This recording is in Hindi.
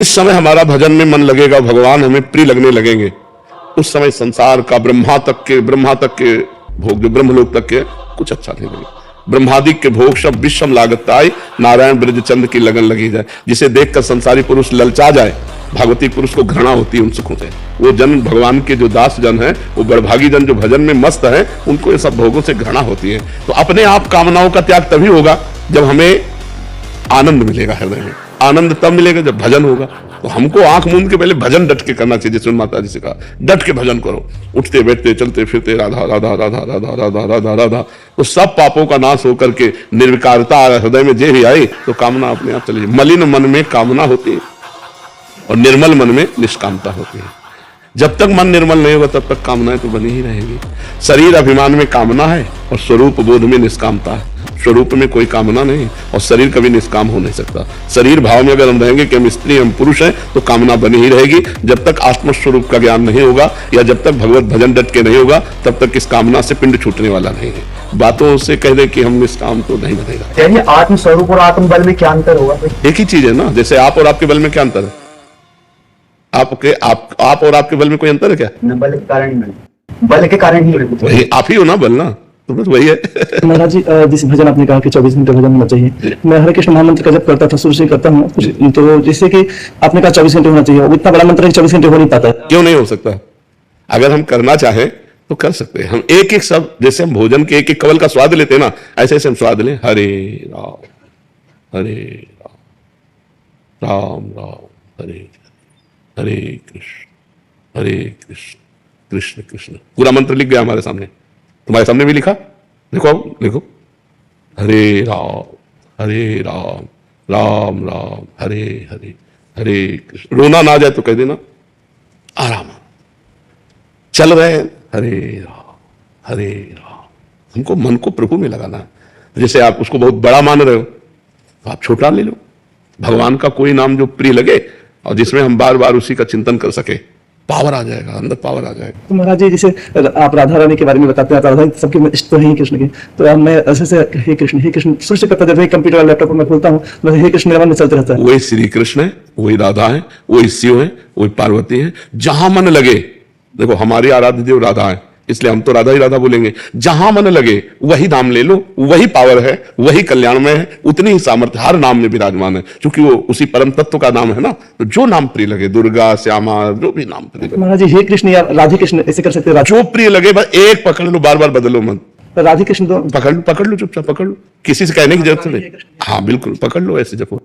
इस समय हमारा भजन में मन लगेगा, भगवान हमें प्रिय लगने लगेंगे, उस समय संसार का ब्रह्मा तक के भोग, जो ब्रह्मलोक तक के, कुछ अच्छा नहीं लगेगा। ब्रह्मादिक के भोग सब विषम लागत आई, नारायण ब्रज चंद की लगन लगी जाए। जिसे देखकर संसारी पुरुष ललचा जाए, भागवती पुरुष को घृणा होती है उन सुखों से। वो जन भगवान के जो दास जन है, वो बड़भागी जन जो भजन में मस्त है, उनको ये सब भोगों से घृणा होती है। तो अपने आप कामनाओं का त्याग तभी होगा जब हमें आनंद मिलेगा। हृदय में आनंद तब मिलेगा जब भजन होगा। तो हमको आंख मूंद के पहले भजन डट के करना चाहिए। जैसे माता जी से कहा, डट के भजन करो, उठते बैठते चलते फिरते राधा राधा राधा राधा राधा राधा राधा, तो सब पापों का नाश होकर के निर्विकारता हृदय में जे भी आई तो कामना अपने आप चली। मलिन मन में कामना होती है और निर्मल मन में निष्कामता होती है। जब तक मन निर्मल नहीं होगा तब तक कामनाएं तो बनी ही रहेंगी। शरीर अभिमान में कामना है और स्वरूप बोध में निष्कामता है। स्वरूप में कोई कामना नहीं और शरीर कभी निष्काम हो नहीं सकता। शरीर भाव में अगर हम रहेंगे कि हम स्त्री हम पुरुष हैं तो कामना बनी ही रहेगी। जब तक आत्मस्वरूप का ज्ञान नहीं होगा या जब तक भगवत भजन डट के नहीं होगा तब तक इस कामना से पिंड छूटने वाला नहीं है। बातों से कह दे कि हम निष्काम तो नहीं बनेगा। आत्मस्वरूप और आत्मबल में क्या अंतर होगा? एक ही चीज है ना। जैसे आप और आपके बल में क्या अंतर है? आप और आपके बल में कोई अंतर है क्या? बल के कारण नहीं, बल के कारण ही वही आप ही हो ना, बल ना, तो बस वही है। महाराज जी, जिस भजन आपने कहा कि 24 घंटे भजन होना चाहिए, मैं हरे कृष्ण महामंत्र का जब करता था, शुरू से करता हूँ, तो जैसे कि आपने कहा 24 घंटे होना चाहिए, वो इतना बड़ा मंत्र है 24 घंटे हो नहीं पाता है। क्यों नहीं हो सकता? अगर हम करना चाहें तो कर सकते हैं। हम एक एक शब्द, जैसे हम भोजन के एक एक कवल का स्वाद लेते हैं ना, ऐसे ऐसे हम स्वाद लें। हरे राम हरे राम राम राम हरे हरे कृष्ण कृष्ण कृष्ण। पूरा मंत्र लिख गया हमारे सामने, तुम्हारे सामने भी लिखा, देखो लिखो, हरे राम राम राम हरे हरे हरे कृष्ण। रोना ना जाए तो कह देना आराम, चल रहे हैं हरे राम। हमको मन को प्रभु में लगाना है। जैसे आप उसको बहुत बड़ा मान रहे हो तो आप छोटा ले लो। भगवान का कोई नाम जो प्रिय लगे और जिसमें हम बार बार उसी का चिंतन कर सके, पावर आ जाएगा, अंदर पावर आ जाएगा। तो महाराज जी, जैसे आप राधा रानी के बारे में बताते हैं, राधा सबके इष्ट तो है कृष्ण के, तो मैं ऐसे से हे कृष्ण सृष्टि करता, जब कंप्यूटर और लैपटॉप में खोलता हूँ तो हे कृष्ण मेरे मन में चलते रहता है। वही श्री कृष्ण है, वही राधा है, वही शिव है, वही पार्वती है। जहां मन लगे, देखो हमारी आराध्य देव राधा है, इसलिए हम तो राधा ही राधा बोलेंगे। जहां मन लगे वही नाम ले लो, वही पावर है, वही कल्याण में है, उतनी ही सामर्थ्य हर नाम में विराजमान है, क्योंकि वो उसी परम तत्व का नाम है ना। तो जो नाम प्रिय लगे, दुर्गा श्यामा, जो भी नाम प्रिय लगे। महाराज जी, हे कृष्ण या राधे कृष्ण ऐसे कर सकते हैं? जो प्रिय लगे बस एक पकड़ लो, बार बार बदलो मत। राधे कृष्ण तो पकड़ लो, चुपचाप पकड़ लो, किसी से कहने की जरूरत नहीं। हाँ बिल्कुल पकड़ लो, ऐसे जपो।